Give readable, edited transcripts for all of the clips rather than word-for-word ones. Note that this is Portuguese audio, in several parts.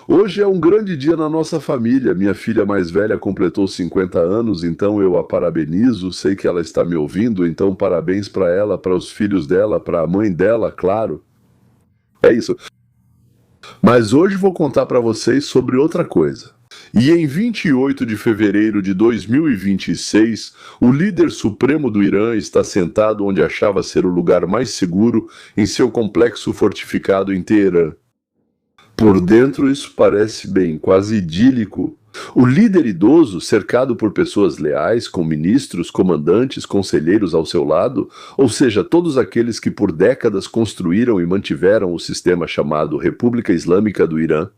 Hoje é um grande dia na nossa família. Minha filha mais velha completou 50 anos, então eu a parabenizo. Sei que ela está me ouvindo, então parabéns para ela, para os filhos dela, para a mãe dela, claro. É isso. Mas hoje vou contar para vocês sobre outra coisa. E em 28 de fevereiro de 2026, o líder supremo do Irã está sentado onde achava ser o lugar mais seguro em seu complexo fortificado em Teherã. Por dentro isso parece bem, quase idílico. O líder idoso, cercado por pessoas leais, com ministros, comandantes, conselheiros ao seu lado, ou seja, todos aqueles que por décadas construíram e mantiveram o sistema chamado República Islâmica do Irã.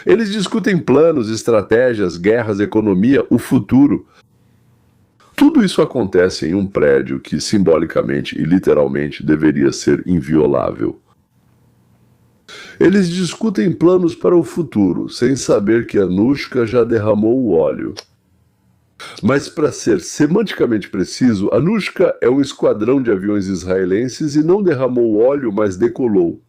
Eles discutem planos, estratégias, guerras, economia, o futuro. Tudo isso acontece em um prédio que simbolicamente e literalmente deveria ser inviolável. Eles discutem planos para o futuro, sem saber que Anushka já derramou o óleo. Mas para ser semanticamente preciso, Anushka é um esquadrão de aviões israelenses e não derramou óleo, mas decolou.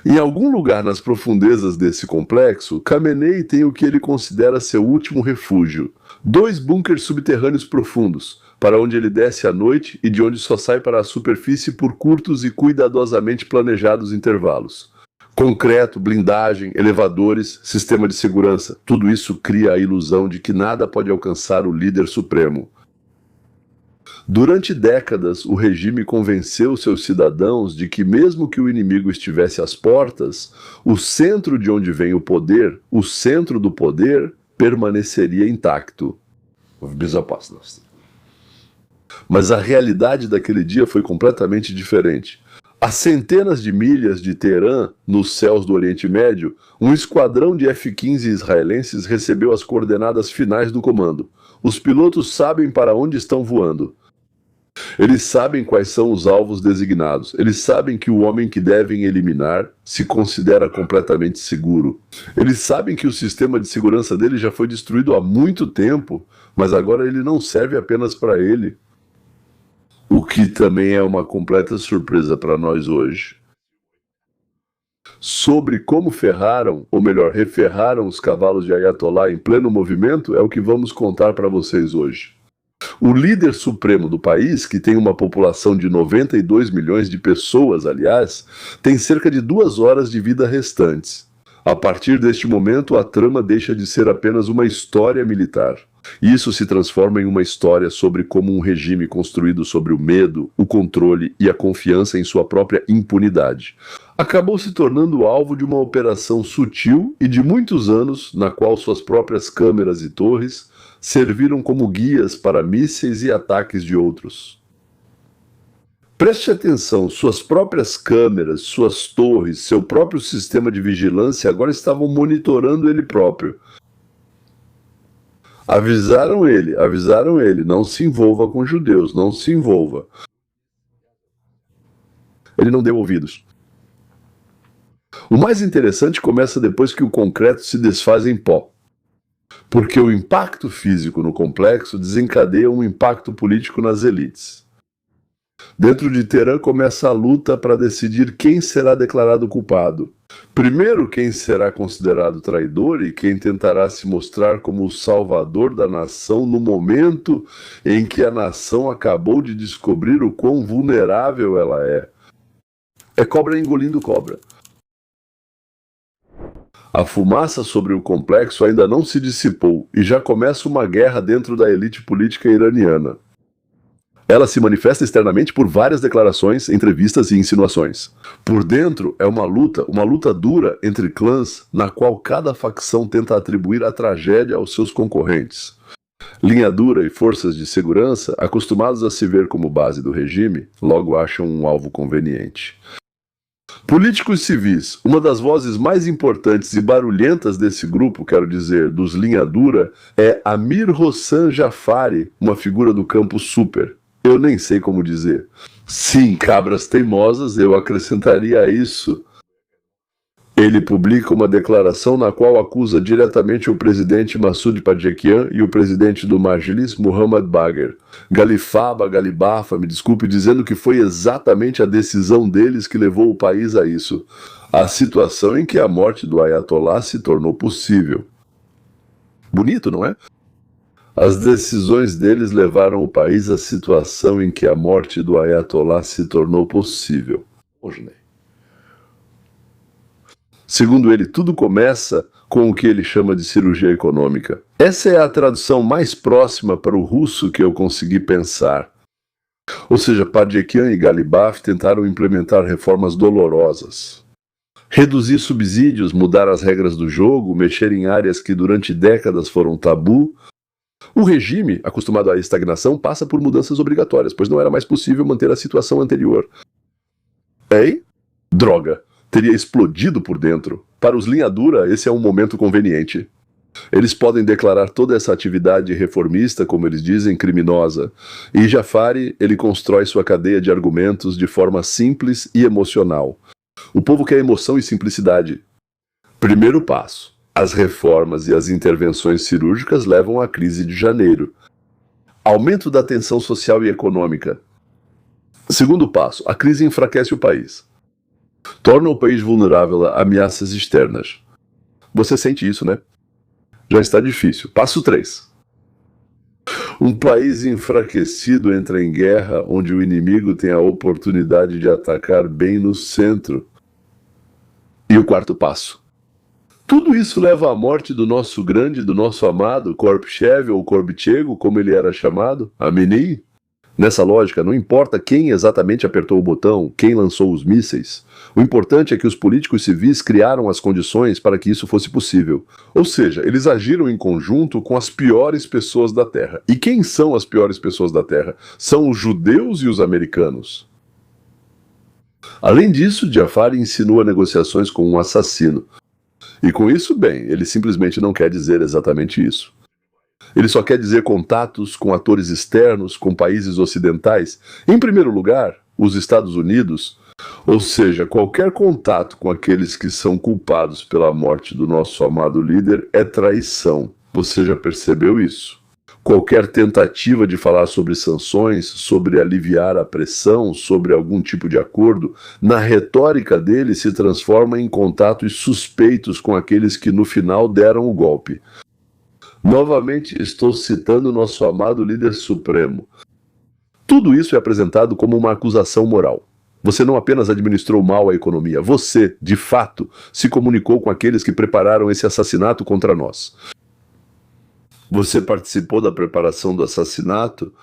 Em algum lugar nas profundezas desse complexo, Khamenei tem o que ele considera seu último refúgio. 2 bunkers subterrâneos profundos, para onde ele desce à noite e de onde só sai para a superfície por curtos e cuidadosamente planejados intervalos. Concreto, blindagem, elevadores, sistema de segurança, tudo isso cria a ilusão de que nada pode alcançar o líder supremo. Durante décadas, o regime convenceu seus cidadãos de que, mesmo que o inimigo estivesse às portas, o centro de onde vem o poder, o centro do poder, permaneceria intacto. Mas a realidade daquele dia foi completamente diferente. A centenas de milhas de Teherã, nos céus do Oriente Médio, um esquadrão de F-15 israelenses recebeu as coordenadas finais do comando. Os pilotos sabem para onde estão voando. Eles sabem quais são os alvos designados. Eles sabem que o homem que devem eliminar se considera completamente seguro. Eles sabem que o sistema de segurança dele já foi destruído há muito tempo, mas agora ele não serve apenas para ele. O que também é uma completa surpresa para nós hoje. Sobre como ferraram, ou melhor, referraram os cavalos de Ayatollah em pleno movimento, é o que vamos contar para vocês hoje. O líder supremo do país, que tem uma população de 92 milhões de pessoas, aliás, tem cerca de 2 horas de vida restantes. A partir deste momento, a trama deixa de ser apenas uma história militar. Isso se transforma em uma história sobre como um regime construído sobre o medo, o controle e a confiança em sua própria impunidade acabou se tornando alvo de uma operação sutil e de muitos anos, na qual suas próprias câmeras e torres serviram como guias para mísseis e ataques de outros. Preste atenção, suas próprias câmeras, suas torres, seu próprio sistema de vigilância agora estavam monitorando ele próprio. Avisaram ele, não se envolva com judeus, não se envolva. Ele não deu ouvidos. O mais interessante começa depois que o concreto se desfaz em pó. Porque o impacto físico no complexo desencadeia um impacto político nas elites. Dentro de Teherã começa a luta para decidir quem será declarado culpado. Primeiro, quem será considerado traidor e quem tentará se mostrar como o salvador da nação no momento em que a nação acabou de descobrir o quão vulnerável ela é. É cobra engolindo cobra. A fumaça sobre o complexo ainda não se dissipou e já começa uma guerra dentro da elite política iraniana. Ela se manifesta externamente por várias declarações, entrevistas e insinuações. Por dentro é uma luta dura entre clãs, na qual cada facção tenta atribuir a tragédia aos seus concorrentes. Linha dura e forças de segurança, acostumados a se ver como base do regime, logo acham um alvo conveniente. Políticos civis, uma das vozes mais importantes e barulhentas desse grupo, quero dizer, dos linha dura, é Amir Hossan Jafari, uma figura do campo super. Eu nem sei como dizer. Sim, cabras teimosas, eu acrescentaria a isso. Ele publica uma declaração na qual acusa diretamente o presidente Massoud Pezeshkian e o presidente do Majlis, Muhammad Bagher. Galibafa, me desculpe, dizendo que foi exatamente a decisão deles que levou o país a isso. A situação em que a morte do Ayatollah se tornou possível. Bonito, não é? As decisões deles levaram o país à situação em que a morte do Ayatollah se tornou possível. Segundo ele, tudo começa com o que ele chama de cirurgia econômica. Essa é a tradução mais próxima para o russo que eu consegui pensar. Ou seja, Pardiekian e Galibaf tentaram implementar reformas dolorosas. Reduzir subsídios, mudar as regras do jogo, mexer em áreas que durante décadas foram tabu. O regime, acostumado à estagnação, passa por mudanças obrigatórias, pois não era mais possível manter a situação anterior. Ei? Droga! Teria explodido por dentro. Para os linha dura, esse é um momento conveniente. Eles podem declarar toda essa atividade reformista, como eles dizem, criminosa. E Jafari, ele constrói sua cadeia de argumentos de forma simples e emocional. O povo quer emoção e simplicidade. Primeiro passo. As reformas e as intervenções cirúrgicas levam à crise de janeiro. Aumento da tensão social e econômica. Segundo passo. A crise enfraquece o país. Torna o país vulnerável a ameaças externas. Você sente isso, né? Já está difícil. Passo 3. Um país enfraquecido entra em guerra onde o inimigo tem a oportunidade de atacar bem no centro. E o quarto passo. Tudo isso leva à morte do nosso grande, do nosso amado Korpchev ou Korbchego, como ele era chamado, Amini. Nessa lógica, não importa quem exatamente apertou o botão, quem lançou os mísseis. O importante é que os políticos civis criaram as condições para que isso fosse possível. Ou seja, eles agiram em conjunto com as piores pessoas da Terra. E quem são as piores pessoas da Terra? São os judeus e os americanos. Além disso, Jafari insinua negociações com um assassino. E com isso, bem, ele simplesmente não quer dizer exatamente isso. Ele só quer dizer contatos com atores externos, com países ocidentais. Em primeiro lugar, os Estados Unidos, ou seja, qualquer contato com aqueles que são culpados pela morte do nosso amado líder é traição. Você já percebeu isso? Qualquer tentativa de falar sobre sanções, sobre aliviar a pressão, sobre algum tipo de acordo, na retórica dele se transforma em contatos suspeitos com aqueles que no final deram o golpe. Novamente, estou citando nosso amado líder supremo. Tudo isso é apresentado como uma acusação moral. Você não apenas administrou mal a economia, você, de fato, se comunicou com aqueles que prepararam esse assassinato contra nós. Você participou da preparação do assassinato?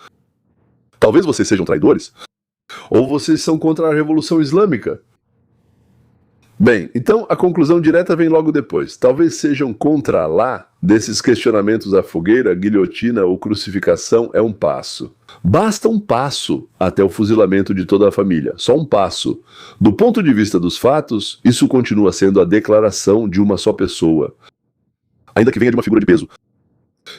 Talvez vocês sejam traidores? Ou vocês são contra a Revolução Islâmica? Bem, então a conclusão direta vem logo depois. Talvez sejam contra Allah. Desses questionamentos à fogueira, guilhotina ou crucificação é um passo. Basta um passo até o fuzilamento de toda a família. Só um passo. Do ponto de vista dos fatos, isso continua sendo a declaração de uma só pessoa. Ainda que venha de uma figura de peso.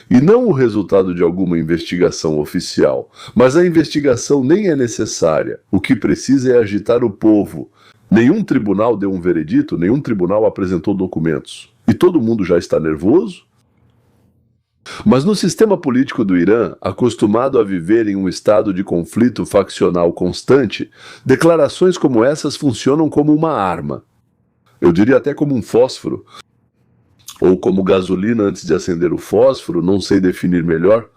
E não o resultado de alguma investigação oficial. Mas a investigação nem é necessária. O que precisa é agitar o povo. Nenhum tribunal deu um veredito, nenhum tribunal apresentou documentos. E todo mundo já está nervoso? Mas no sistema político do Irã, acostumado a viver em um estado de conflito faccional constante, declarações como essas funcionam como uma arma. Eu diria até como um fósforo. Ou como gasolina antes de acender o fósforo, não sei definir melhor.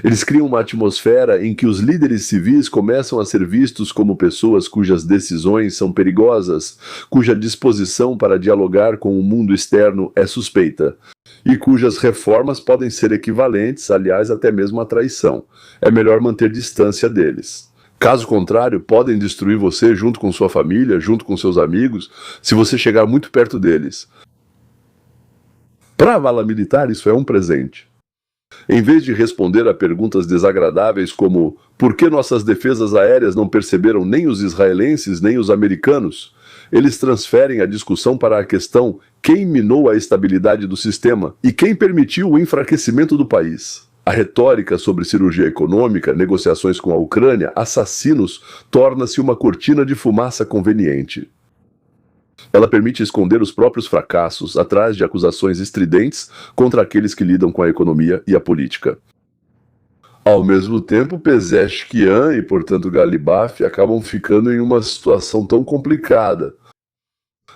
Eles criam uma atmosfera em que os líderes civis começam a ser vistos como pessoas cujas decisões são perigosas, cuja disposição para dialogar com o mundo externo é suspeita, e cujas reformas podem ser equivalentes, aliás, até mesmo à traição. É melhor manter distância deles. Caso contrário, podem destruir você junto com sua família, junto com seus amigos, se você chegar muito perto deles. Para a vala militar, isso é um presente. Em vez de responder a perguntas desagradáveis como por que nossas defesas aéreas não perceberam nem os israelenses nem os americanos, eles transferem a discussão para a questão quem minou a estabilidade do sistema e quem permitiu o enfraquecimento do país. A retórica sobre cirurgia econômica, negociações com a Ucrânia, assassinos, torna-se uma cortina de fumaça conveniente. Ela permite esconder os próprios fracassos atrás de acusações estridentes contra aqueles que lidam com a economia e a política. Ao mesmo tempo, Pezeshkian e, portanto, Galibaf acabam ficando em uma situação tão complicada.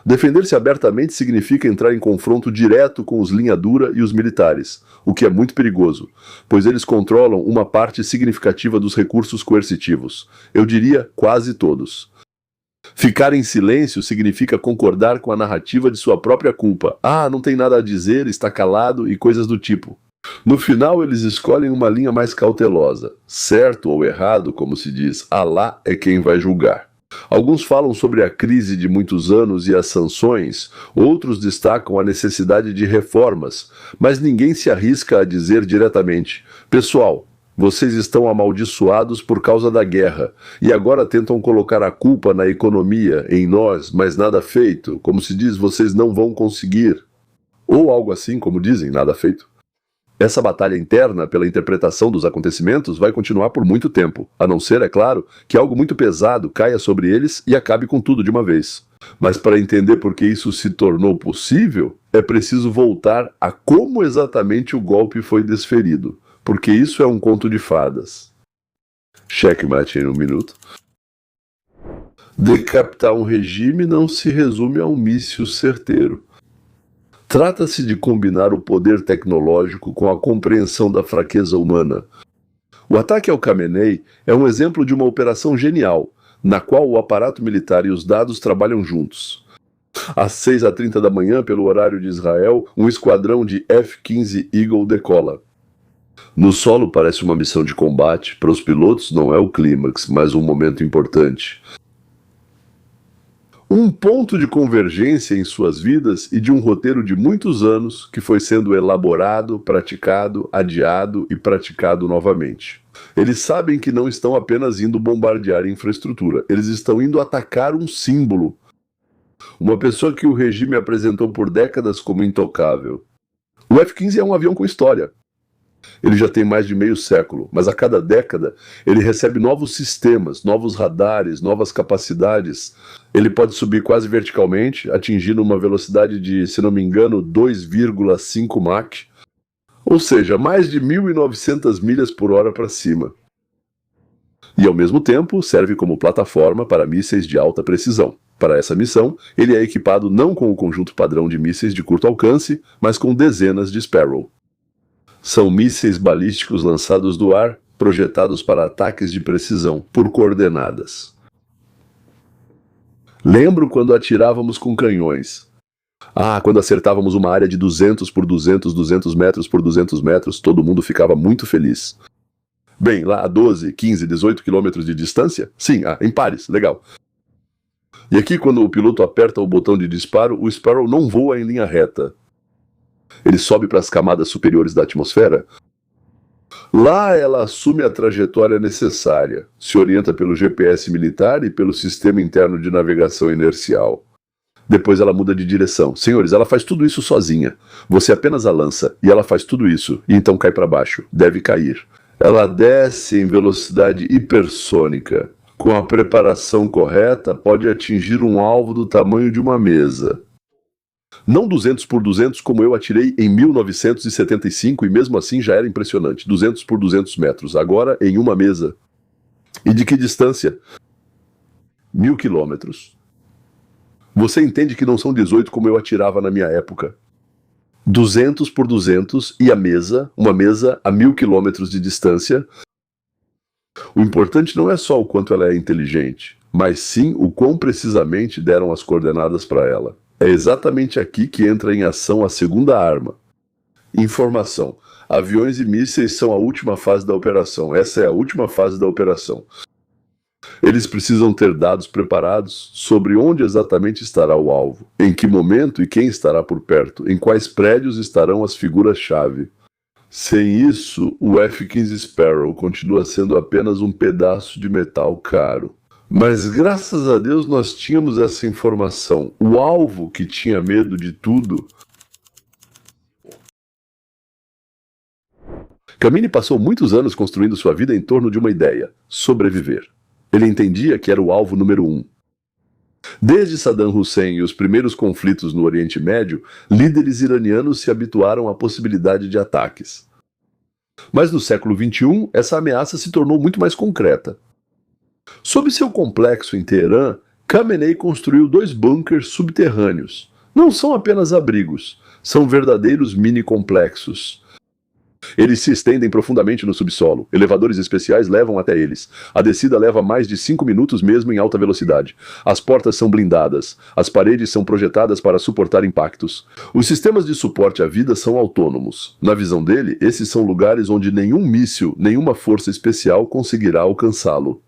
Defender-se abertamente significa entrar em confronto direto com os linha dura e os militares, o que é muito perigoso, pois eles controlam uma parte significativa dos recursos coercitivos. Eu diria quase todos. Ficar em silêncio significa concordar com a narrativa de sua própria culpa. Ah, não tem nada a dizer, está calado e coisas do tipo. No final, eles escolhem uma linha mais cautelosa. Certo ou errado, como se diz, Alá é quem vai julgar. Alguns falam sobre a crise de muitos anos e as sanções, outros destacam a necessidade de reformas, mas ninguém se arrisca a dizer diretamente: pessoal, vocês estão amaldiçoados por causa da guerra, e agora tentam colocar a culpa na economia, em nós, mas nada feito, como se diz, vocês não vão conseguir. Ou algo assim, como dizem, nada feito. Essa batalha interna pela interpretação dos acontecimentos vai continuar por muito tempo, a não ser, é claro, que algo muito pesado caia sobre eles e acabe com tudo de uma vez. Mas para entender por que isso se tornou possível, é preciso voltar a como exatamente o golpe foi desferido, porque isso é um conto de fadas. Checkmate em 1 minuto. Decapitar um regime não se resume a um míssil certeiro. Trata-se de combinar o poder tecnológico com a compreensão da fraqueza humana. O ataque ao Khamenei é um exemplo de uma operação genial, na qual o aparato militar e os dados trabalham juntos. Às 6h30 da manhã, pelo horário de Israel, um esquadrão de F-15 Eagle decola. No solo parece uma missão de combate, para os pilotos não é o clímax, mas um momento importante. Um ponto de convergência em suas vidas e de um roteiro de muitos anos que foi sendo elaborado, praticado, adiado e praticado novamente. Eles sabem que não estão apenas indo bombardear infraestrutura, eles estão indo atacar um símbolo. Uma pessoa que o regime apresentou por décadas como intocável. O F-15 é um avião com história. Ele já tem mais de meio século, mas a cada década ele recebe novos sistemas, novos radares, novas capacidades. Ele pode subir quase verticalmente, atingindo uma velocidade de, se não me engano, 2,5 Mach, ou seja, mais de 1.900 milhas por hora para cima. E ao mesmo tempo serve como plataforma para mísseis de alta precisão. Para essa missão, ele é equipado não com o conjunto padrão de mísseis de curto alcance, mas com dezenas de Sparrow. São mísseis balísticos lançados do ar, projetados para ataques de precisão, por coordenadas. Lembro quando atirávamos com canhões. Quando acertávamos uma área de 200 por 200, 200 metros por 200 metros, todo mundo ficava muito feliz. Bem, lá a 12, 15, 18 quilômetros de distância? Sim, em pares, legal. E aqui, quando o piloto aperta o botão de disparo, o Sparrow não voa em linha reta. Ele sobe para as camadas superiores da atmosfera. Lá ela assume a trajetória necessária, se orienta pelo GPS militar e pelo sistema interno de navegação inercial. Depois ela muda de direção. Senhores, ela faz tudo isso sozinha. Você apenas a lança, e ela faz tudo isso, e então cai para baixo. Deve cair. Ela desce em velocidade hipersônica. Com a preparação correta, pode atingir um alvo do tamanho de uma mesa. Não 200 por 200 como eu atirei em 1975 e mesmo assim já era impressionante. 200 por 200 metros, agora em uma mesa. E de que distância? 1.000 quilômetros. Você entende que não são 18 como eu atirava na minha época. 200 por 200 e a mesa, uma mesa a 1.000 quilômetros de distância. O importante não é só o quanto ela é inteligente, mas sim o quão precisamente deram as coordenadas para ela. É exatamente aqui que entra em ação a segunda arma. Informação. Aviões e mísseis são a última fase da operação. Essa é a última fase da operação. Eles precisam ter dados preparados sobre onde exatamente estará o alvo, em que momento e quem estará por perto, em quais prédios estarão as figuras-chave. Sem isso, o F-15 Sparrow continua sendo apenas um pedaço de metal caro. Mas graças a Deus nós tínhamos essa informação. O alvo que tinha medo de tudo. Khamenei passou muitos anos construindo sua vida em torno de uma ideia: sobreviver. Ele entendia que era o alvo número 1. Desde Saddam Hussein e os primeiros conflitos no Oriente Médio, líderes iranianos se habituaram à possibilidade de ataques. Mas no século XXI, essa ameaça se tornou muito mais concreta. Sob seu complexo em Teherã, Khamenei construiu 2 bunkers subterrâneos. Não são apenas abrigos, são verdadeiros mini-complexos. Eles se estendem profundamente no subsolo. Elevadores especiais levam até eles. A descida leva mais de 5 minutos mesmo em alta velocidade. As portas são blindadas. As paredes são projetadas para suportar impactos. Os sistemas de suporte à vida são autônomos. Na visão dele, esses são lugares onde nenhum míssil, nenhuma força especial conseguirá alcançá-lo.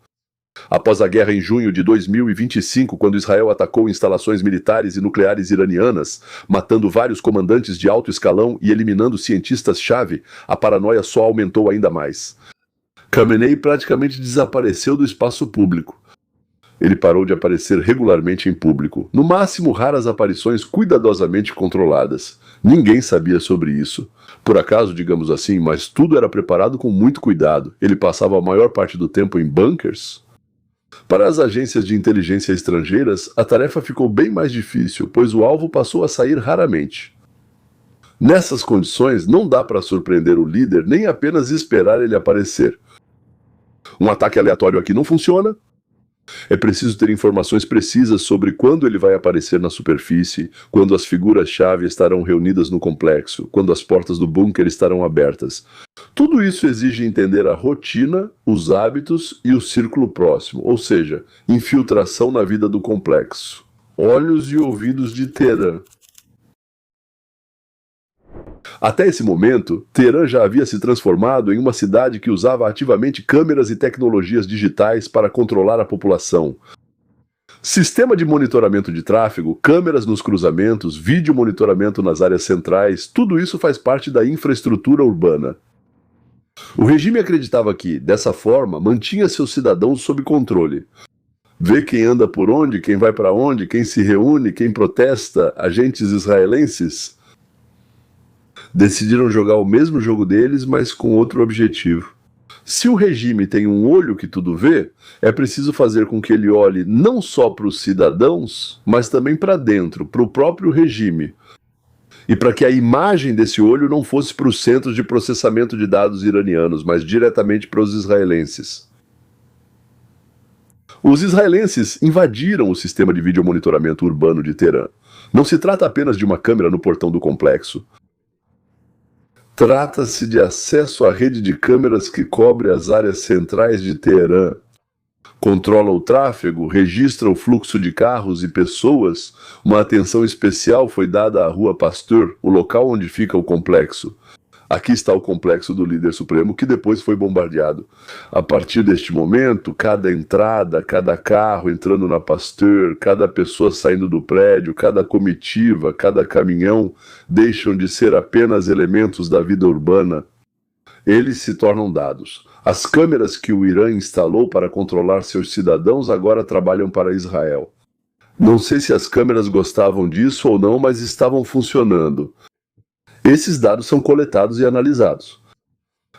Após a guerra em junho de 2025, quando Israel atacou instalações militares e nucleares iranianas, matando vários comandantes de alto escalão e eliminando cientistas-chave, a paranoia só aumentou ainda mais. Khamenei praticamente desapareceu do espaço público. Ele parou de aparecer regularmente em público, no máximo raras aparições cuidadosamente controladas. Ninguém sabia sobre isso. Por acaso, digamos assim, mas tudo era preparado com muito cuidado. Ele passava a maior parte do tempo em bunkers. Para as agências de inteligência estrangeiras, a tarefa ficou bem mais difícil, pois o alvo passou a sair raramente. Nessas condições, não dá para surpreender o líder nem apenas esperar ele aparecer. Um ataque aleatório aqui não funciona. É preciso ter informações precisas sobre quando ele vai aparecer na superfície, quando as figuras-chave estarão reunidas no complexo, quando as portas do bunker estarão abertas. Tudo isso exige entender a rotina, os hábitos e o círculo próximo, ou seja, infiltração na vida do complexo. Olhos e ouvidos de Teherã. Até esse momento, Teherã já havia se transformado em uma cidade que usava ativamente câmeras e tecnologias digitais para controlar a população. Sistema de monitoramento de tráfego, câmeras nos cruzamentos, vídeo monitoramento nas áreas centrais, tudo isso faz parte da infraestrutura urbana. O regime acreditava que, dessa forma, mantinha seus cidadãos sob controle. Vê quem anda por onde, quem vai para onde, quem se reúne, quem protesta, agentes israelenses. Decidiram jogar o mesmo jogo deles, mas com outro objetivo. Se o regime tem um olho que tudo vê, é preciso fazer com que ele olhe não só para os cidadãos, mas também para dentro, para o próprio regime. E para que a imagem desse olho não fosse para os centros de processamento de dados iranianos, mas diretamente para os israelenses. Os israelenses invadiram o sistema de videomonitoramento urbano de Teherã. Não se trata apenas de uma câmera no portão do complexo. Trata-se de acesso à rede de câmeras que cobre as áreas centrais de Teherã. Controla o tráfego, registra o fluxo de carros e pessoas. Uma atenção especial foi dada à Rua Pasteur, o local onde fica o complexo. Aqui está o complexo do líder supremo, que depois foi bombardeado. A partir deste momento, cada entrada, cada carro entrando na Pasteur, cada pessoa saindo do prédio, cada comitiva, cada caminhão, deixam de ser apenas elementos da vida urbana. Eles se tornam dados. As câmeras que o Irã instalou para controlar seus cidadãos agora trabalham para Israel. Não sei se as câmeras gostavam disso ou não, mas estavam funcionando. Esses dados são coletados e analisados.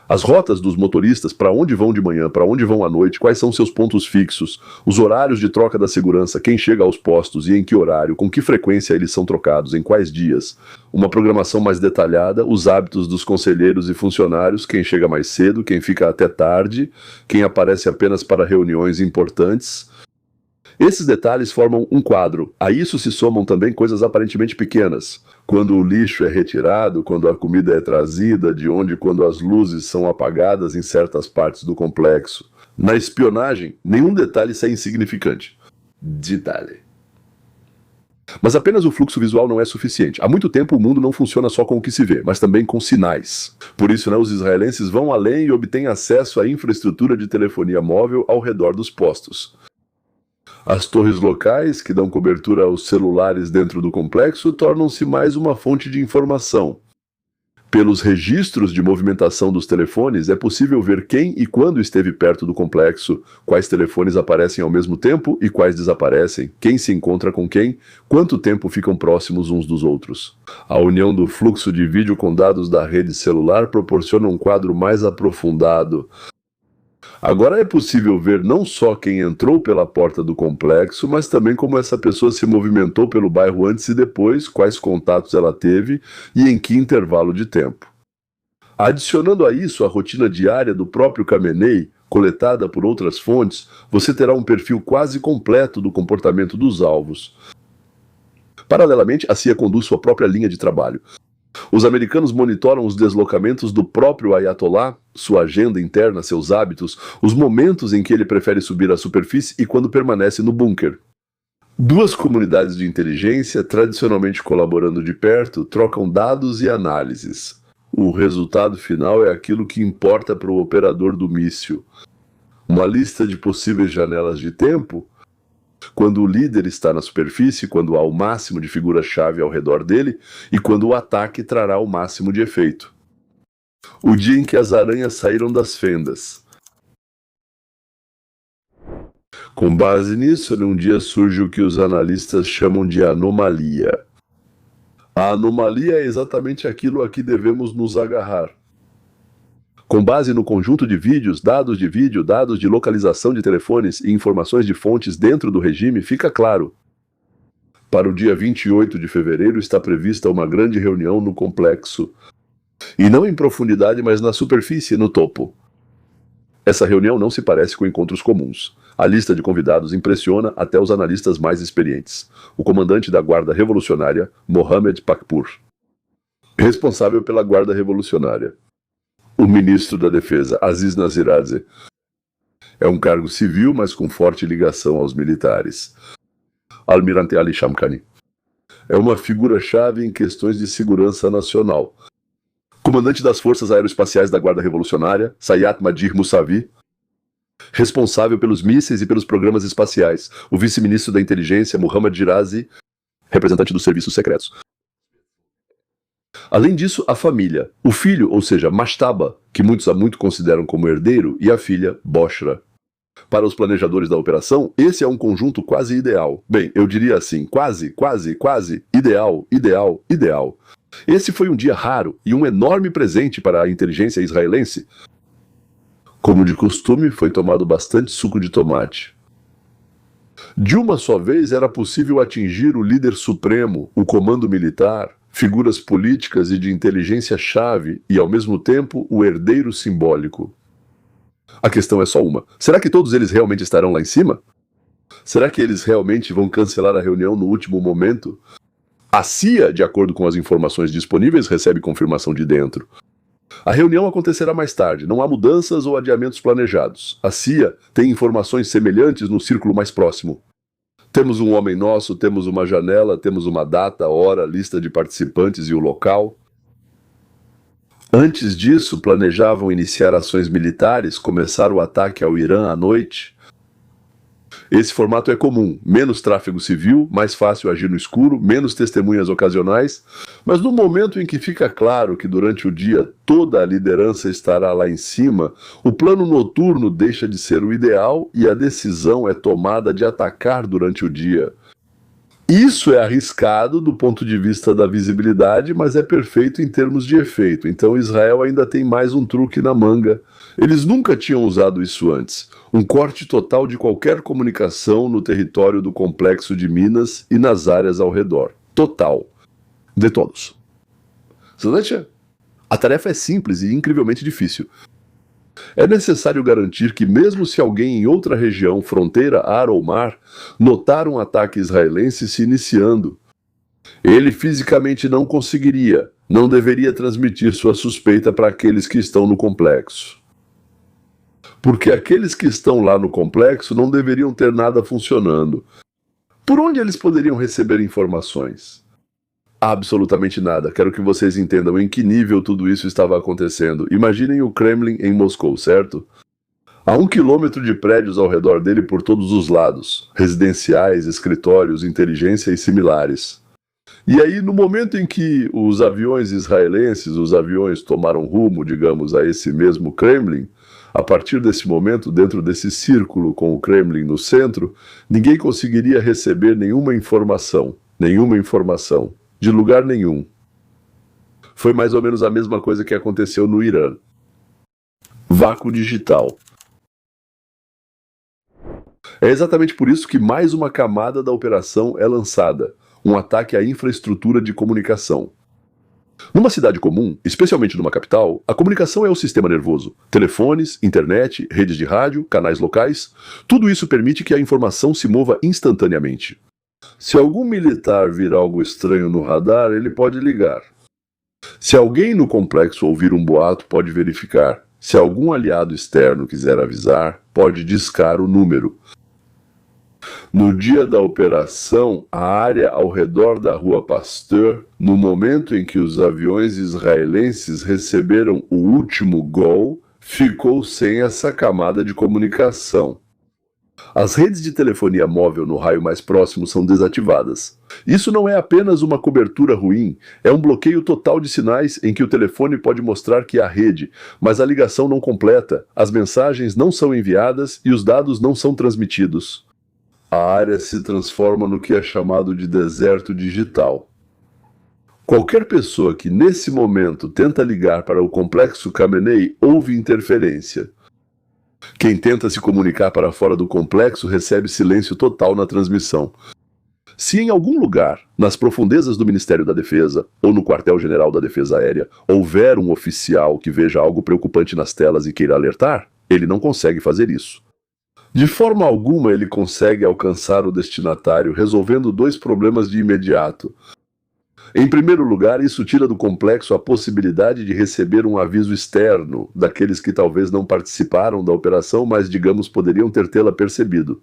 As rotas dos motoristas, para onde vão de manhã, para onde vão à noite, quais são seus pontos fixos, os horários de troca da segurança, quem chega aos postos e em que horário, com que frequência eles são trocados, em quais dias. Uma programação mais detalhada, os hábitos dos conselheiros e funcionários, quem chega mais cedo, quem fica até tarde, quem aparece apenas para reuniões importantes. Esses detalhes formam um quadro. A isso se somam também coisas aparentemente pequenas. Quando o lixo é retirado, quando a comida é trazida, de onde quando as luzes são apagadas em certas partes do complexo. Na espionagem, nenhum detalhe sai insignificante. Detalhe. Mas apenas o fluxo visual não é suficiente. Há muito tempo o mundo não funciona só com o que se vê, mas também com sinais. Por isso, os israelenses vão além e obtêm acesso à infraestrutura de telefonia móvel ao redor dos postos. As torres locais, que dão cobertura aos celulares dentro do complexo, tornam-se mais uma fonte de informação. Pelos registros de movimentação dos telefones, é possível ver quem e quando esteve perto do complexo, quais telefones aparecem ao mesmo tempo e quais desaparecem, quem se encontra com quem, quanto tempo ficam próximos uns dos outros. A união do fluxo de vídeo com dados da rede celular proporciona um quadro mais aprofundado. Agora é possível ver não só quem entrou pela porta do complexo, mas também como essa pessoa se movimentou pelo bairro antes e depois, quais contatos ela teve e em que intervalo de tempo. Adicionando a isso a rotina diária do próprio Khamenei, coletada por outras fontes, você terá um perfil quase completo do comportamento dos alvos. Paralelamente, a CIA conduz sua própria linha de trabalho. Os americanos monitoram os deslocamentos do próprio Ayatollah, sua agenda interna, seus hábitos, os momentos em que ele prefere subir à superfície e quando permanece no bunker. Duas comunidades de inteligência, tradicionalmente colaborando de perto, trocam dados e análises. O resultado final é aquilo que importa para o operador do míssil. Uma lista de possíveis janelas de tempo, quando o líder está na superfície, quando há o máximo de figuras-chave ao redor dele e quando o ataque trará o máximo de efeito. O dia em que as aranhas saíram das fendas. Com base nisso, num dia surge o que os analistas chamam de anomalia. A anomalia é exatamente aquilo a que devemos nos agarrar. Com base no conjunto de vídeos, dados de localização de telefones e informações de fontes dentro do regime, fica claro. Para o dia 28 de fevereiro está prevista uma grande reunião no complexo. E não em profundidade, mas na superfície, no topo. Essa reunião não se parece com encontros comuns. A lista de convidados impressiona até os analistas mais experientes. O comandante da Guarda Revolucionária, Mohammad Pakpur. Responsável pela Guarda Revolucionária. O ministro da Defesa, Aziz Naziradze. É um cargo civil, mas com forte ligação aos militares. Almirante Ali Shamkhani. É uma figura-chave em questões de segurança nacional. Comandante das Forças Aeroespaciais da Guarda Revolucionária, Sayat Madir Mousavi. Responsável pelos mísseis e pelos programas espaciais, o vice-ministro da Inteligência, Muhammad Girazi, representante dos serviços secretos. Além disso, a família, o filho, ou seja, Mashtaba, que muitos há muito consideram como herdeiro, e a filha, Boshra. Para os planejadores da operação, esse é um conjunto quase ideal. Bem, eu diria assim, quase, ideal. Esse foi um dia raro e um enorme presente para a inteligência israelense. Como de costume, foi tomado bastante suco de tomate. De uma só vez era possível atingir o líder supremo, o comando militar, figuras políticas e de inteligência-chave e, ao mesmo tempo, o herdeiro simbólico. A questão é só uma. Será que todos eles realmente estarão lá em cima? Será que eles realmente vão cancelar a reunião no último momento? A CIA, de acordo com as informações disponíveis, recebe confirmação de dentro. A reunião acontecerá mais tarde, não há mudanças ou adiamentos planejados. A CIA tem informações semelhantes no círculo mais próximo. Temos um homem nosso, temos uma janela, temos uma data, hora, lista de participantes e o local. Antes disso, planejavam iniciar ações militares, começar o ataque ao Irã à noite. Esse formato é comum, menos tráfego civil, mais fácil agir no escuro, menos testemunhas ocasionais, mas no momento em que fica claro que durante o dia toda a liderança estará lá em cima, o plano noturno deixa de ser o ideal e a decisão é tomada de atacar durante o dia. Isso é arriscado do ponto de vista da visibilidade, mas é perfeito em termos de efeito. Então Israel ainda tem mais um truque na manga. Eles nunca tinham usado isso antes. Um corte total de qualquer comunicação no território do complexo de Minas e nas áreas ao redor. Total. De todos. A tarefa é simples e incrivelmente difícil. É necessário garantir que, mesmo se alguém em outra região, fronteira, ar ou mar, notar um ataque israelense se iniciando, ele fisicamente não conseguiria, não deveria transmitir sua suspeita para aqueles que estão no complexo. Porque aqueles que estão lá no complexo não deveriam ter nada funcionando. Por onde eles poderiam receber informações? Absolutamente nada. Quero que vocês entendam em que nível tudo isso estava acontecendo. Imaginem o Kremlin em Moscou, certo? Há 1 quilômetro de prédios ao redor dele por todos os lados. Residenciais, escritórios, inteligência e similares. E aí, no momento em que os aviões israelenses, os aviões tomaram rumo, digamos, a esse mesmo Kremlin, a partir desse momento, dentro desse círculo com o Kremlin no centro, ninguém conseguiria receber nenhuma informação. De lugar nenhum. Foi mais ou menos a mesma coisa que aconteceu no Irã. Vácuo digital. É exatamente por isso que mais uma camada da operação é lançada, um ataque à infraestrutura de comunicação. Numa cidade comum, especialmente numa capital, a comunicação é o sistema nervoso. Telefones, internet, redes de rádio, canais locais, tudo isso permite que a informação se mova instantaneamente. Se algum militar vir algo estranho no radar, ele pode ligar. Se alguém no complexo ouvir um boato, pode verificar. Se algum aliado externo quiser avisar, pode discar o número. No dia da operação, a área ao redor da Rua Pasteur, no momento em que os aviões israelenses receberam o último gol, ficou sem essa camada de comunicação. As redes de telefonia móvel no raio mais próximo são desativadas. Isso não é apenas uma cobertura ruim, é um bloqueio total de sinais em que o telefone pode mostrar que há rede, mas a ligação não completa, as mensagens não são enviadas e os dados não são transmitidos. A área se transforma no que é chamado de deserto digital. Qualquer pessoa que nesse momento tenta ligar para o complexo Khamenei ouve interferência. Quem tenta se comunicar para fora do complexo recebe silêncio total na transmissão. Se em algum lugar, nas profundezas do Ministério da Defesa ou no Quartel-General da Defesa Aérea, houver um oficial que veja algo preocupante nas telas e queira alertar, ele não consegue fazer isso. De forma alguma ele consegue alcançar o destinatário, resolvendo dois problemas de imediato. Em primeiro lugar, isso tira do complexo a possibilidade de receber um aviso externo, daqueles que talvez não participaram da operação, mas digamos poderiam tê-la percebido.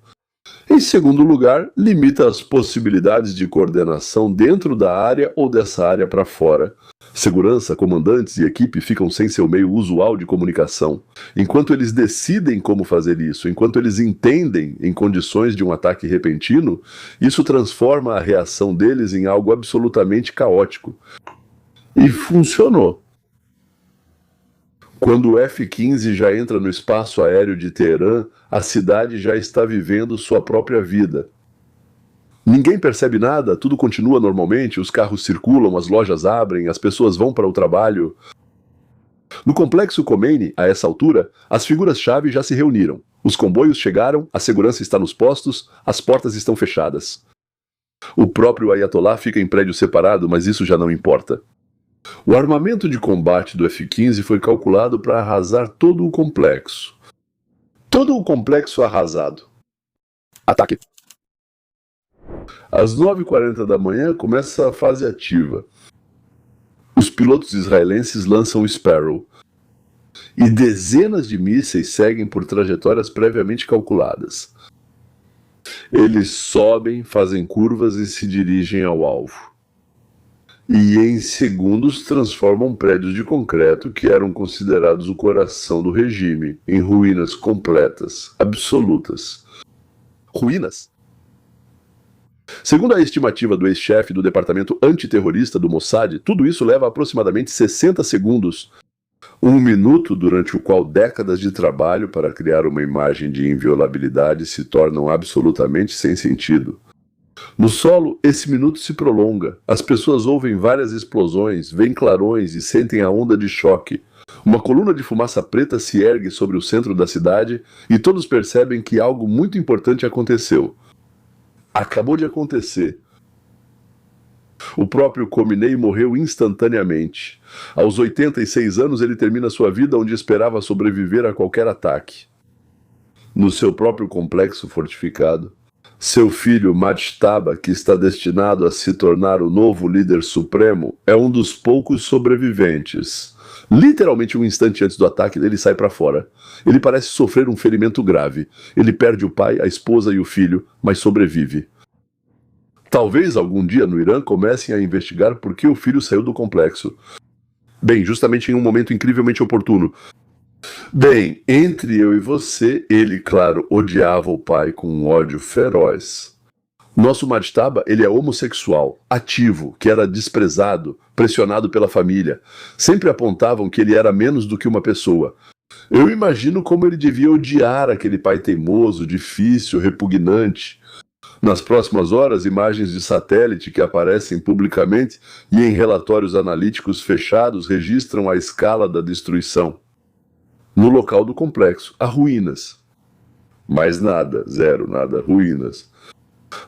Em segundo lugar, limita as possibilidades de coordenação dentro da área ou dessa área para fora. Segurança, comandantes e equipe ficam sem seu meio usual de comunicação. Enquanto eles decidem como fazer isso, enquanto eles entendem em condições de um ataque repentino, isso transforma a reação deles em algo absolutamente caótico. E funcionou. Quando o F-15 já entra no espaço aéreo de Teherã, a cidade já está vivendo sua própria vida. Ninguém percebe nada, tudo continua normalmente, os carros circulam, as lojas abrem, as pessoas vão para o trabalho. No complexo Khomeini, a essa altura, as figuras-chave já se reuniram. Os comboios chegaram, a segurança está nos postos, as portas estão fechadas. O próprio Ayatollah fica em prédio separado, mas isso já não importa. O armamento de combate do F-15 foi calculado para arrasar todo o complexo. Todo o complexo arrasado. Ataque. Às 9h40 da manhã começa a fase ativa. Os pilotos israelenses lançam o Sparrow. E dezenas de mísseis seguem por trajetórias previamente calculadas. Eles sobem, fazem curvas e se dirigem ao alvo. E em segundos transformam prédios de concreto que eram considerados o coração do regime em ruínas completas, absolutas. Ruínas? Segundo a estimativa do ex-chefe do departamento antiterrorista do Mossad, tudo isso leva aproximadamente 60 segundos. Um minuto durante o qual décadas de trabalho para criar uma imagem de inviolabilidade se tornam absolutamente sem sentido. No solo, esse minuto se prolonga. As pessoas ouvem várias explosões, veem clarões e sentem a onda de choque. Uma coluna de fumaça preta se ergue sobre o centro da cidade e todos percebem que algo muito importante aconteceu. Acabou de acontecer. O próprio Khomeini morreu instantaneamente. Aos 86 anos ele termina sua vida onde esperava sobreviver a qualquer ataque. No seu próprio complexo fortificado. Seu filho Majtaba, que está destinado a se tornar o novo líder supremo, é um dos poucos sobreviventes. Literalmente um instante antes do ataque, ele sai para fora. Ele parece sofrer um ferimento grave. Ele perde o pai, a esposa e o filho, mas sobrevive. Talvez algum dia no Irã comecem a investigar por que o filho saiu do complexo. Bem, justamente em um momento incrivelmente oportuno. Bem, entre eu e você, ele, claro, odiava o pai com um ódio feroz. Nosso Majtaba, ele é homossexual, ativo, que era desprezado, pressionado pela família. Sempre apontavam que ele era menos do que uma pessoa. Eu imagino como ele devia odiar aquele pai teimoso, difícil, repugnante. Nas próximas horas, imagens de satélite que aparecem publicamente e em relatórios analíticos fechados registram a escala da destruição. No local do complexo, há ruínas. Mais nada, zero, nada, ruínas.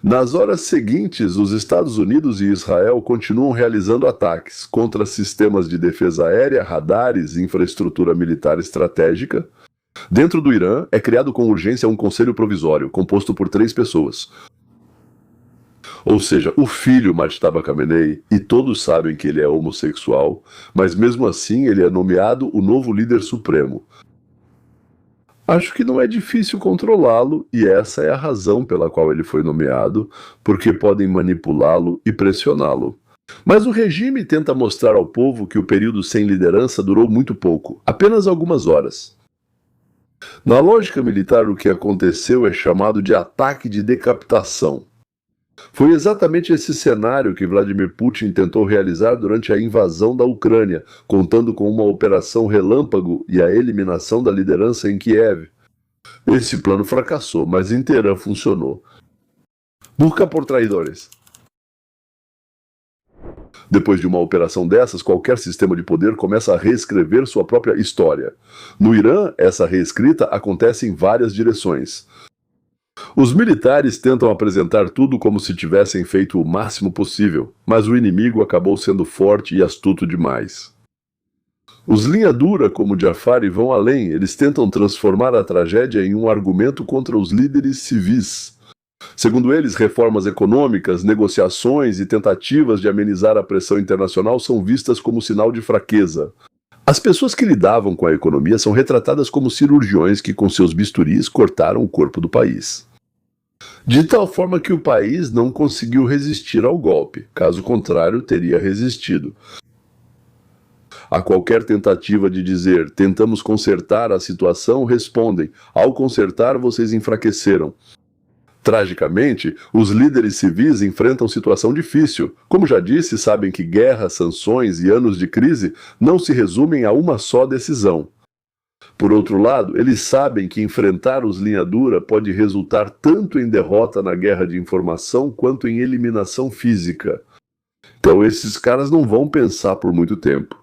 Nas horas seguintes, os Estados Unidos e Israel continuam realizando ataques contra sistemas de defesa aérea, radares e infraestrutura militar estratégica. Dentro do Irã, é criado com urgência um conselho provisório, composto por 3 pessoas. Ou seja, o filho Mojtaba Khamenei, e todos sabem que ele é homossexual, mas mesmo assim ele é nomeado o novo líder supremo. Acho que não é difícil controlá-lo, e essa é a razão pela qual ele foi nomeado, porque podem manipulá-lo e pressioná-lo. Mas o regime tenta mostrar ao povo que o período sem liderança durou muito pouco, apenas algumas horas. Na lógica militar, o que aconteceu é chamado de ataque de decapitação. Foi exatamente esse cenário que Vladimir Putin tentou realizar durante a invasão da Ucrânia, contando com uma operação relâmpago e a eliminação da liderança em Kiev. Esse plano fracassou, mas em Teherã funcionou. Busca por traidores. Depois de uma operação dessas, qualquer sistema de poder começa a reescrever sua própria história. No Irã, essa reescrita acontece em várias direções. Os militares tentam apresentar tudo como se tivessem feito o máximo possível, mas o inimigo acabou sendo forte e astuto demais. Os linha dura, como Jafari, vão além. Eles tentam transformar a tragédia em um argumento contra os líderes civis. Segundo eles, reformas econômicas, negociações e tentativas de amenizar a pressão internacional são vistas como sinal de fraqueza. As pessoas que lidavam com a economia são retratadas como cirurgiões que com seus bisturis cortaram o corpo do país. De tal forma que o país não conseguiu resistir ao golpe, caso contrário teria resistido. A qualquer tentativa de dizer, tentamos consertar a situação, respondem, ao consertar vocês enfraqueceram. Tragicamente, os líderes civis enfrentam situação difícil. Como já disse, sabem que guerra, sanções e anos de crise não se resumem a uma só decisão. Por outro lado, eles sabem que enfrentar os linha dura pode resultar tanto em derrota na guerra de informação quanto em eliminação física. Então esses caras não vão pensar por muito tempo.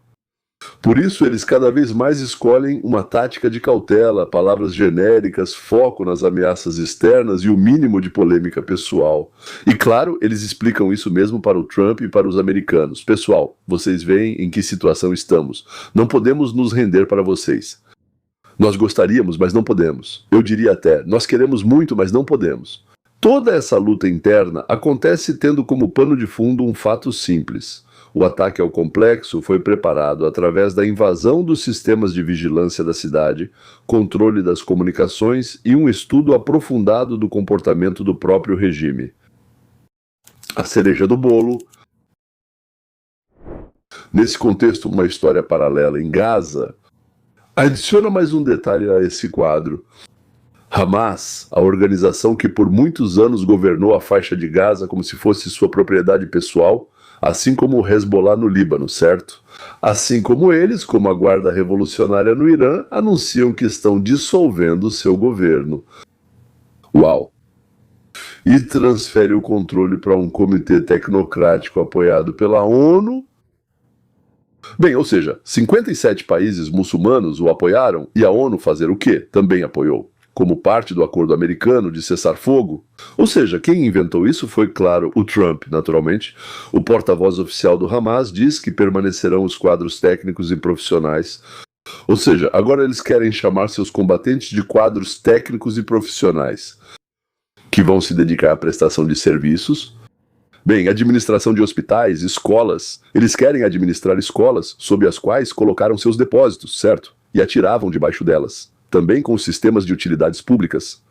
Por isso, eles cada vez mais escolhem uma tática de cautela, palavras genéricas, foco nas ameaças externas e o mínimo de polêmica pessoal. E claro, eles explicam isso mesmo para o Trump e para os americanos. Pessoal, vocês veem em que situação estamos. Não podemos nos render para vocês. Nós gostaríamos, mas não podemos. Eu diria até, nós queremos muito, mas não podemos. Toda essa luta interna acontece tendo como pano de fundo um fato simples. O ataque ao complexo foi preparado através da invasão dos sistemas de vigilância da cidade, controle das comunicações e um estudo aprofundado do comportamento do próprio regime. A cereja do bolo. Nesse contexto, uma história paralela em Gaza adiciona mais um detalhe a esse quadro. Hamas, a organização que por muitos anos governou a faixa de Gaza como se fosse sua propriedade pessoal, assim como o Hezbollah no Líbano, certo? Assim como eles, como a Guarda Revolucionária no Irã, anunciam que estão dissolvendo seu governo. Uau! E transfere o controle para um comitê tecnocrático apoiado pela ONU. Bem, ou seja, 57 países muçulmanos o apoiaram e a ONU fazer o quê? Também apoiou. Como parte do acordo americano de cessar-fogo. Ou seja, quem inventou isso foi, claro, o Trump, naturalmente. O porta-voz oficial do Hamas diz que permanecerão os quadros técnicos e profissionais. Ou seja, agora eles querem chamar seus combatentes de quadros técnicos e profissionais, que vão se dedicar à prestação de serviços. Bem, administração de hospitais, escolas. Eles querem administrar escolas sob as quais colocaram seus depósitos, certo? E atiravam debaixo delas. Também com sistemas de utilidades públicas.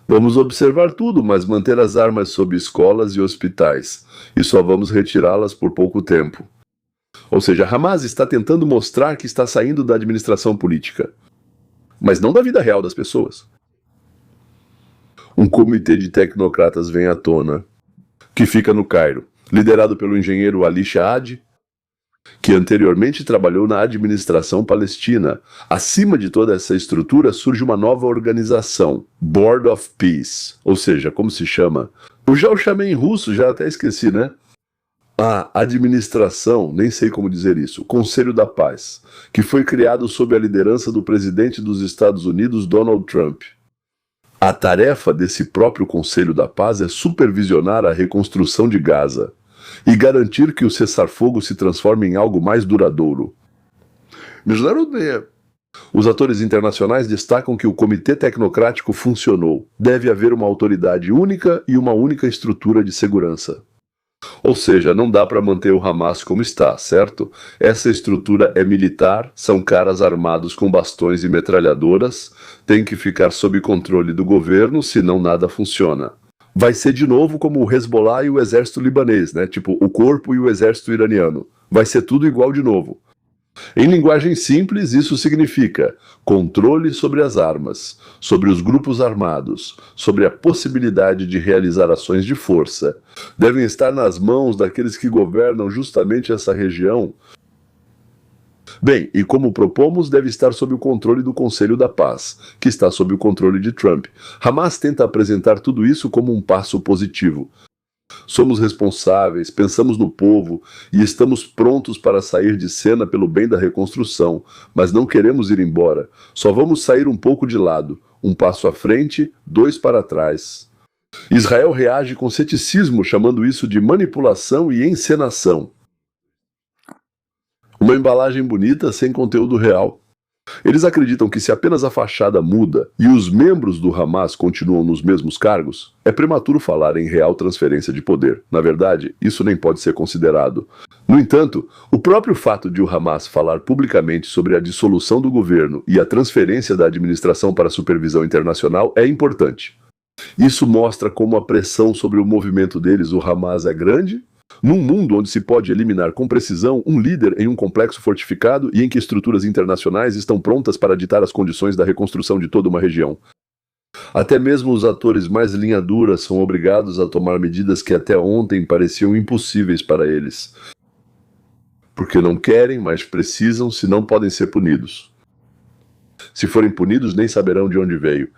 Vamos observar tudo, mas manter as armas sob escolas e hospitais. E só vamos retirá-las por pouco tempo. Ou seja, Hamas está tentando mostrar que está saindo da administração política. Mas não da vida real das pessoas. Um comitê de tecnocratas vem à tona, que fica no Cairo, liderado pelo engenheiro Ali Shaad, que anteriormente trabalhou na administração palestina. Acima de toda essa estrutura surge uma nova organização, Board of Peace, ou seja, como se chama? Eu já o chamei em russo, já até esqueci, né? A administração, nem sei como dizer isso, Conselho da Paz, que foi criado sob a liderança do presidente dos Estados Unidos, Donald Trump. A tarefa desse próprio Conselho da Paz é supervisionar a reconstrução de Gaza e garantir que o cessar-fogo se transforme em algo mais duradouro. Os atores internacionais destacam que o comitê tecnocrático funcionou. Deve haver uma autoridade única e uma única estrutura de segurança. Ou seja, não dá para manter o Hamas como está, certo? Essa estrutura é militar, são caras armados com bastões e metralhadoras, tem que ficar sob controle do governo, senão nada funciona. Vai ser de novo como o Hezbollah e o exército libanês, né? Tipo, o corpo e o exército iraniano. Vai ser tudo igual de novo. Em linguagem simples, isso significa controle sobre as armas, sobre os grupos armados, sobre a possibilidade de realizar ações de força. Devem estar nas mãos daqueles que governam justamente essa região. Bem, e como propomos, deve estar sob o controle do Conselho da Paz, que está sob o controle de Trump. Hamas tenta apresentar tudo isso como um passo positivo. Somos responsáveis, pensamos no povo e estamos prontos para sair de cena pelo bem da reconstrução, mas não queremos ir embora. Só vamos sair um pouco de lado, um passo à frente, dois para trás. Israel reage com ceticismo, chamando isso de manipulação e encenação. Uma embalagem bonita sem conteúdo real. Eles acreditam que se apenas a fachada muda e os membros do Hamas continuam nos mesmos cargos, é prematuro falar em real transferência de poder. Na verdade, isso nem pode ser considerado. No entanto, o próprio fato de o Hamas falar publicamente sobre a dissolução do governo e a transferência da administração para a supervisão internacional é importante. Isso mostra como a pressão sobre o movimento deles, o Hamas, é grande. Num mundo onde se pode eliminar com precisão um líder em um complexo fortificado e em que estruturas internacionais estão prontas para ditar as condições da reconstrução de toda uma região. Até mesmo os atores mais linha dura são obrigados a tomar medidas que até ontem pareciam impossíveis para eles. Porque não querem, mas precisam, se não podem ser punidos. Se forem punidos, nem saberão de onde veio.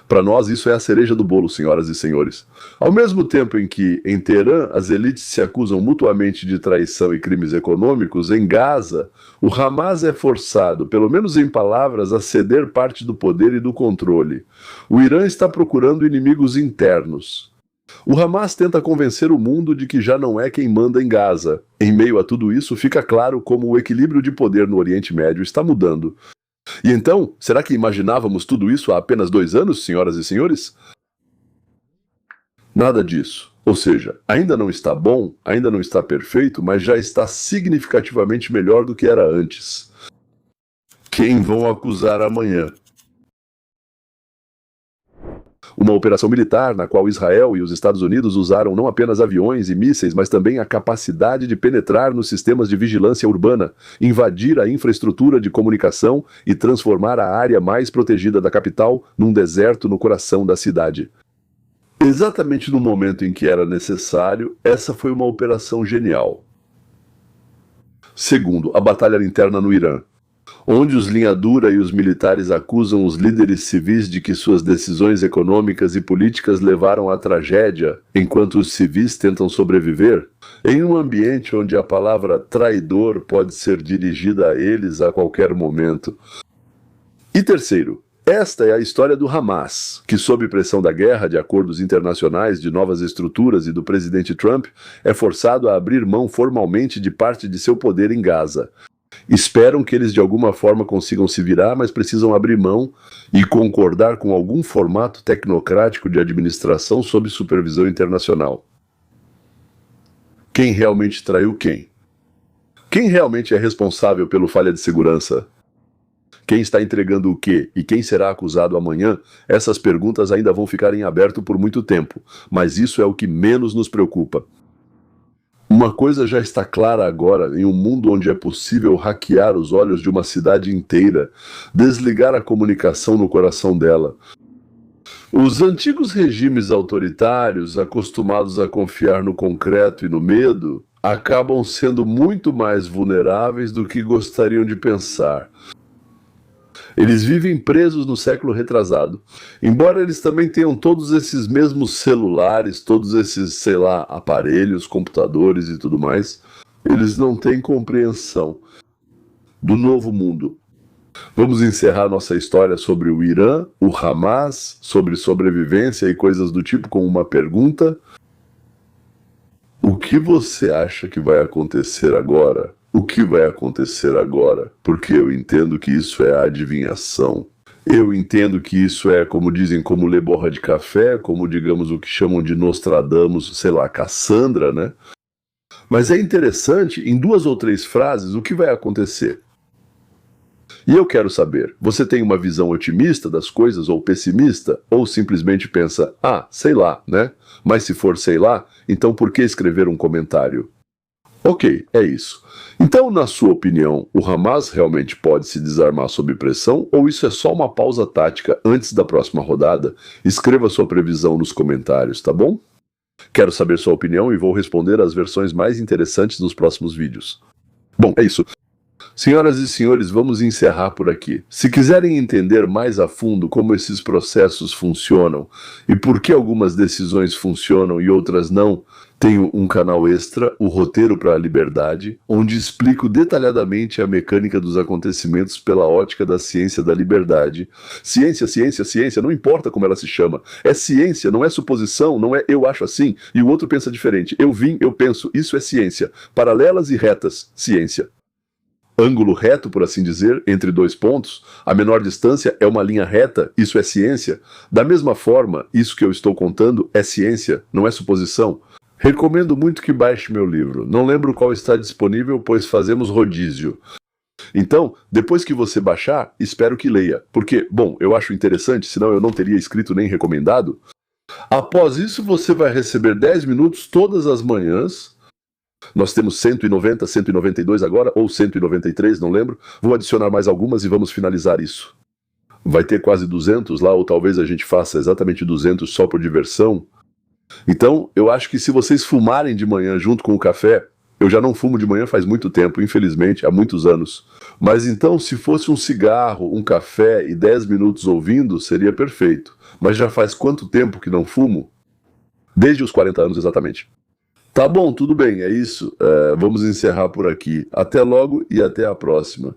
Para nós, isso é a cereja do bolo, senhoras e senhores. Ao mesmo tempo em que, em Teherã, as elites se acusam mutuamente de traição e crimes econômicos, em Gaza, o Hamas é forçado, pelo menos em palavras, a ceder parte do poder e do controle. O Irã está procurando inimigos internos. O Hamas tenta convencer o mundo de que já não é quem manda em Gaza. Em meio a tudo isso, fica claro como o equilíbrio de poder no Oriente Médio está mudando. E então, será que imaginávamos tudo isso há apenas 2 anos, senhoras e senhores? Nada disso. Ou seja, ainda não está bom, ainda não está perfeito, mas já está significativamente melhor do que era antes. Quem vão acusar amanhã? Uma operação militar na qual Israel e os Estados Unidos usaram não apenas aviões e mísseis, mas também a capacidade de penetrar nos sistemas de vigilância urbana, invadir a infraestrutura de comunicação e transformar a área mais protegida da capital num deserto no coração da cidade. Exatamente no momento em que era necessário, essa foi uma operação genial. Segundo, a batalha interna no Irã, onde os linha dura e os militares acusam os líderes civis de que suas decisões econômicas e políticas levaram à tragédia, enquanto os civis tentam sobreviver, em um ambiente onde a palavra traidor pode ser dirigida a eles a qualquer momento. E terceiro, esta é a história do Hamas, que sob pressão da guerra, de acordos internacionais, de novas estruturas e do presidente Trump, é forçado a abrir mão formalmente de parte de seu poder em Gaza. Esperam que eles de alguma forma consigam se virar, mas precisam abrir mão e concordar com algum formato tecnocrático de administração sob supervisão internacional. Quem realmente traiu quem? Quem realmente é responsável pelo falha de segurança? Quem está entregando o quê e quem será acusado amanhã? Essas perguntas ainda vão ficar em aberto por muito tempo, mas isso é o que menos nos preocupa. Uma coisa já está clara agora, em um mundo onde é possível hackear os olhos de uma cidade inteira, desligar a comunicação no coração dela. Os antigos regimes autoritários, acostumados a confiar no concreto e no medo, acabam sendo muito mais vulneráveis do que gostariam de pensar. Eles vivem presos no século retrasado. Embora eles também tenham todos esses mesmos celulares, todos esses, aparelhos, computadores e tudo mais, eles não têm compreensão do novo mundo. Vamos encerrar nossa história sobre o Irã, o Hamas, sobre sobrevivência e coisas do tipo com uma pergunta. O que você acha que vai acontecer agora? O que vai acontecer agora? Porque eu entendo que isso é adivinhação. Eu entendo que isso é, como dizem, como ler borra de café, como, digamos, o que chamam de Nostradamus, sei lá, Cassandra, né? Mas é interessante, em 2 ou 3 frases, o que vai acontecer. E eu quero saber, você tem uma visão otimista das coisas ou pessimista? Ou simplesmente pensa, sei lá, né? Mas se for sei lá, então por que escrever um comentário? Ok, é isso. Então, na sua opinião, o Hamas realmente pode se desarmar sob pressão ou isso é só uma pausa tática antes da próxima rodada? Escreva sua previsão nos comentários, tá bom? Quero saber sua opinião e vou responder as versões mais interessantes nos próximos vídeos. Bom, é isso. Senhoras e senhores, vamos encerrar por aqui. Se quiserem entender mais a fundo como esses processos funcionam e por que algumas decisões funcionam e outras não, tenho um canal extra, o Roteiro para a Liberdade, onde explico detalhadamente a mecânica dos acontecimentos pela ótica da ciência da liberdade. Ciência, ciência, ciência, não importa como ela se chama. É ciência, não é suposição, não é eu acho assim e o outro pensa diferente. Eu vim, eu penso, isso é ciência. Paralelas e retas, ciência. Ângulo reto, por assim dizer, entre 2 pontos, a menor distância é uma linha reta, isso é ciência. Da mesma forma, isso que eu estou contando é ciência, não é suposição. Recomendo muito que baixe meu livro. Não lembro qual está disponível, pois fazemos rodízio. Então, depois que você baixar, espero que leia. Porque, bom, eu acho interessante, senão eu não teria escrito nem recomendado. Após isso, você vai receber 10 minutos todas as manhãs. Nós temos 190, 192 agora, ou 193, não lembro. Vou adicionar mais algumas e vamos finalizar isso. Vai ter quase 200 lá, ou talvez a gente faça exatamente 200 só por diversão. Então, eu acho que se vocês fumarem de manhã junto com o café, eu já não fumo de manhã faz muito tempo, infelizmente, há muitos anos. Mas então, se fosse um cigarro, um café e 10 minutos ouvindo, seria perfeito. Mas já faz quanto tempo que não fumo? Desde os 40 anos, exatamente. Tá bom, tudo bem, é isso. Vamos encerrar por aqui. Até logo e até a próxima.